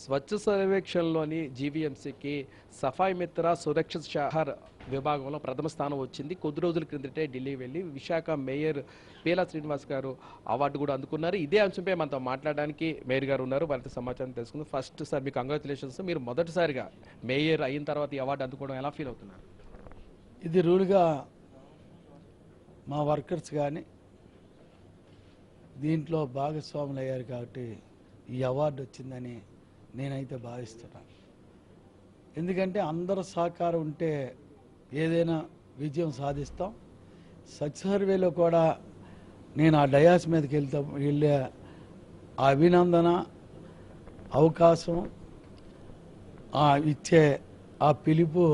స్వచ్ఛ సర్వేక్షణలోని జీవీఎంసీకి సఫాయి మిత్ర సురక్షిత్ షహర్ విభాగంలో ప్రథమ స్థానం వచ్చింది. కొద్ది రోజుల క్రిందటే ఢిల్లీ వెళ్ళి విశాఖ మేయర్ పీలా శ్రీనివాస్ గారు అవార్డు కూడా అందుకున్నారు. ఇదే అంశంపై మనతో మాట్లాడడానికి మేయర్ గారు ఉన్నారు. వారితో సమాచారం తెలుసుకుందాం. ఫస్ట్ సార్ మీకు కంగ్రాచులేషన్స్. మీరు మొదటిసారిగా మేయర్ అయిన తర్వాత ఈ అవార్డు అందుకోవడం ఎలా ఫీల్ అవుతున్నారు? ఇది రూల్గా మా వర్కర్స్ కానీ దీంట్లో భాగస్వాములు అయ్యారు కాబట్టి ఈ అవార్డు వచ్చిందని నేనైతే భావిస్తున్నాను. ఎందుకంటే అందరూ సహకారం ఉంటే ఏదైనా విజయం సాధిస్తాం. స్వచ్ఛ సర్వేలో కూడా నేను ఆ డయాస్ మీదకి వెళ్ళే ఆ అభినందన అవకాశం ఇచ్చే ఆ పిలుపు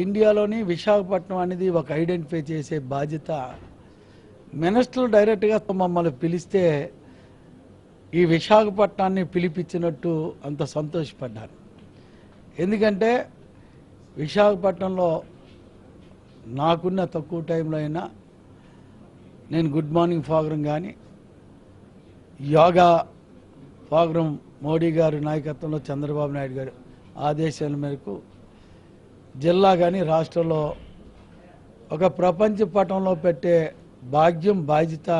ఇండియాలోని విశాఖపట్నం అనేది ఒక ఐడెంటిఫై చేసే బాధ్యత మినిస్టర్లు డైరెక్ట్గా మమ్మల్ని పిలిస్తే ఈ విశాఖపట్నాన్ని పిలిపించినట్టు అంత సంతోషపడ్డాను. ఎందుకంటే విశాఖపట్నంలో నాకున్న తక్కువ టైంలో అయినా నేను గుడ్ మార్నింగ్ ప్రోగ్రాం కానీ యోగా ప్రోగ్రాం మోడీ గారి నాయకత్వంలో చంద్రబాబు నాయుడు గారు ఆదేశాల మేరకు జిల్లా కానీ రాష్ట్రంలో ఒక ప్రపంచ పటంలో పెట్టే భాగ్యం బాధ్యత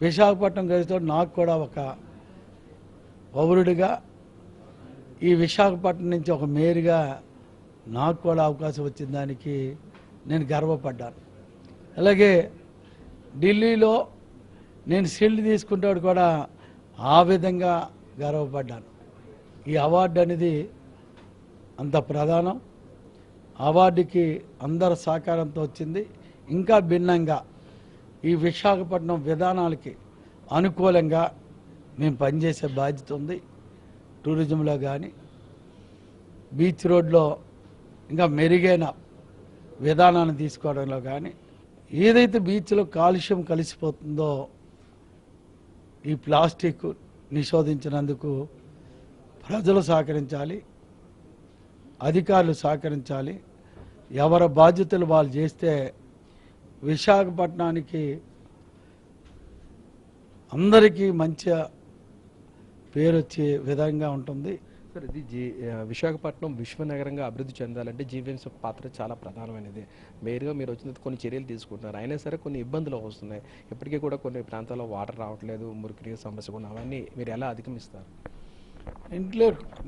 విశాఖపట్నం గడితో నాకు కూడా ఒక పౌరుడిగా ఈ విశాఖపట్నం నుంచి ఒక మేయర్గా నాకు కూడా అవకాశం వచ్చిన దానికి నేను గర్వపడ్డాను. అలాగే ఢిల్లీలో నేను షీల్డ్ తీసుకుంటాడు కూడా ఆ విధంగా గర్వపడ్డాను. ఈ అవార్డు అనేది అంత ప్రధానం. అవార్డుకి అందరి సహకారంతో వచ్చింది. ఇంకా భిన్నంగా ఈ విశాఖపట్నం విధానాలకి అనుకూలంగా మేము పనిచేసే బాధ్యత ఉంది. టూరిజంలో కానీ బీచ్ రోడ్లో ఇంకా మెరుగైన విధానాన్ని తీసుకోవడంలో కానీ ఏదైతే బీచ్లో కాలుష్యం కలిసిపోతుందో ఈ ప్లాస్టిక్ నిషేధించినందుకు ప్రజలు సహకరించాలి, అధికారులు సహకరించాలి. ఎవరి బాధ్యతలు వాళ్ళు చేస్తే విశాఖపట్నానికి అందరికీ మంచి పేరు వచ్చే విధంగా ఉంటుంది. సార్, ఇది విశాఖపట్నం విశ్వనగరంగా అభివృద్ధి చెందాలంటే జీవీఎంసీ పాత్ర చాలా ప్రధానమైనది. మేయర్గా మీరు వచ్చిన కొన్ని చర్యలు తీసుకుంటున్నారు. అయినా సరే కొన్ని ఇబ్బందులు వస్తున్నాయి. ఇప్పటికీ కూడా కొన్ని ప్రాంతాల్లో వాటర్ రావట్లేదు, మురికి నీరు సమస్య కూడా. అవన్నీ మీరు ఎలా అధిగమిస్తారు? ఇంట్లో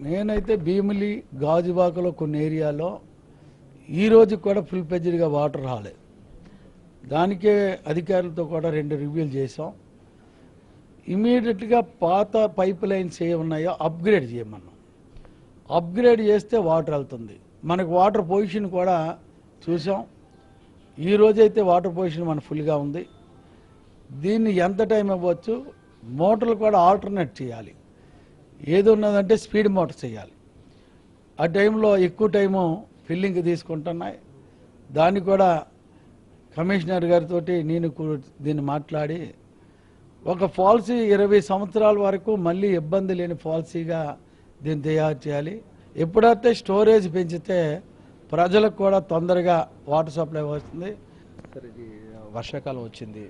నేనైతే భీమిలి గాజువాకలో కొన్ని ఏరియాలో ఈరోజు కూడా ఫుల్ ప్లెడ్జ్డ్గా వాటర్ రాలేదు. దానికే అధికారులతో కూడా 2 రివ్యూలు చేసాం. ఇమీడియట్గా పాత పైప్ లైన్స్ ఏ ఉన్నాయో అప్గ్రేడ్ చేయమన్నాం. అప్గ్రేడ్ చేస్తే వాటర్ వెళ్తుంది. మనకు వాటర్ పొజిషన్ కూడా చూసాం. ఈరోజైతే వాటర్ పొజిషన్ మన ఫుల్గా ఉంది. దీన్ని ఎంత టైం ఇవ్వచ్చు? మోటార్లు కూడా ఆల్టర్నేట్ చేయాలి. ఏది ఉన్నదంటే స్పీడ్ మోటార్ చేయాలి. ఆ టైంలో ఎక్కువ టైము ఫిల్లింగ్కి తీసుకుంటున్నాయి. దాన్ని కూడా కమిషనర్ గారితో నేను దీన్ని మాట్లాడి ఒక పాలసీ 20 సంవత్సరాల వరకు మళ్ళీ ఇబ్బంది లేని పాలసీగా దీన్ని తయారు చేయాలి. ఎప్పుడైతే స్టోరేజ్ పెంచితే ప్రజలకు కూడా తొందరగా వాటర్ సప్లై వస్తుంది. సార్, ఇది వర్షాకాలం వచ్చింది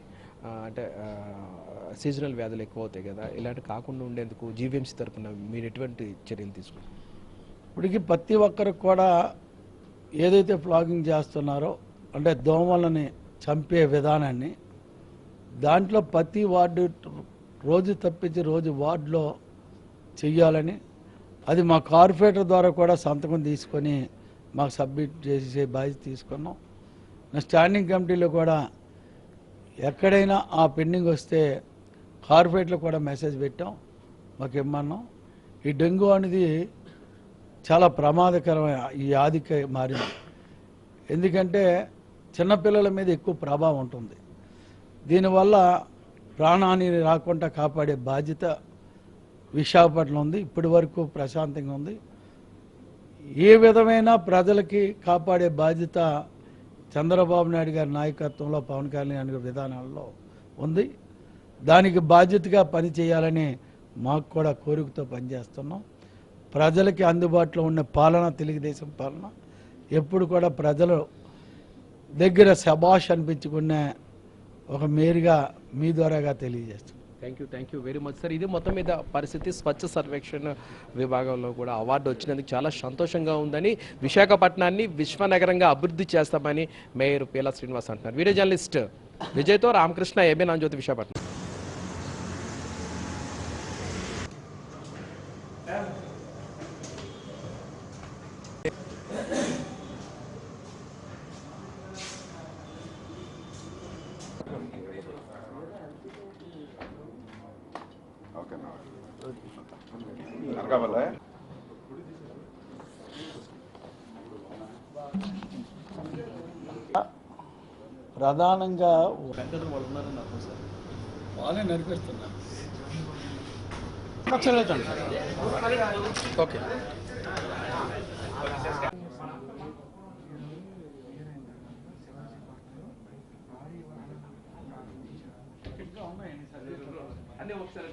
అంటే సీజనల్ వ్యాధులు ఎక్కువ అవుతాయి కదా, ఇలాంటి కాకుండా ఉండేందుకు జీవీఎంసీ తరఫున మీరు ఎటువంటి చర్యలు తీసుకుంటారు? ఇప్పటికి ప్రతి ఒక్కరికి కూడా ఏదైతే ఫ్లాగింగ్ చేస్తున్నారో అంటే దోమలని చంపే విధానాన్ని దాంట్లో ప్రతి వార్డు రోజు తప్పించి రోజు వార్డులో చెయ్యాలని అది మా కార్పొరేటర్ ద్వారా కూడా సంతకం తీసుకొని మాకు సబ్మిట్ చేసే బాధ్యత తీసుకున్నాం. నా స్టాండింగ్ కమిటీలో కూడా ఎక్కడైనా ఆ పెండింగ్ వస్తే కార్పొరేట్లో కూడా మెసేజ్ పెట్టాం, మాకు ఇమ్మన్నాం. ఈ డెంగ్యూ అనేది చాలా ప్రమాదకరమైన ఈ వ్యాధికి మారింది. ఎందుకంటే చిన్నపిల్లల మీద ఎక్కువ ప్రభావం ఉంటుంది. దీనివల్ల ప్రాణహాని రాకుండా కాపాడే బాధ్యత విశాఖపట్నం ఉంది. ఇప్పటి వరకు ప్రశాంతంగా ఉంది. ఏ విధమైన ప్రజలకి కాపాడే బాధ్యత చంద్రబాబు నాయుడు గారి నాయకత్వంలో, పవన్ కళ్యాణ్ గారి విధానాల్లో ఉంది. దానికి బాధ్యతగా పనిచేయాలని మాకు కూడా కోరికతో పనిచేస్తున్నాం. ప్రజలకి అందుబాటులో ఉన్న పాలన తెలుగుదేశం పాలన ఎప్పుడు కూడా ప్రజల దగ్గర శభాష్ అనిపించుకునే ఒక మేయర్గా మీ ద్వారాగా తెలియజేస్తున్నాం. Thank you very much sir. ఇది మొత్తం మీద పరిస్థితి. స్వచ్ఛ సర్వేక్షణ విభాగంలో కూడా అవార్డు వచ్చినందుకు చాలా సంతోషంగా ఉందని, విశాఖపట్నాన్ని విశ్వనగరంగా అభివృద్ధి చేస్తామని మేయర్ పీలా శ్రీనివాస్ అంటున్నారు. వీడియో జర్నలిస్ట్ విజయ్తో రామకృష్ణ, ఏబిఎన్ ఆంధ్రజ్యోతి, విశాఖపట్నం. ప్రధానంగా వాళ్ళే నడిపిస్తున్నారు. ఓకే. అన్నీ ఒకసారి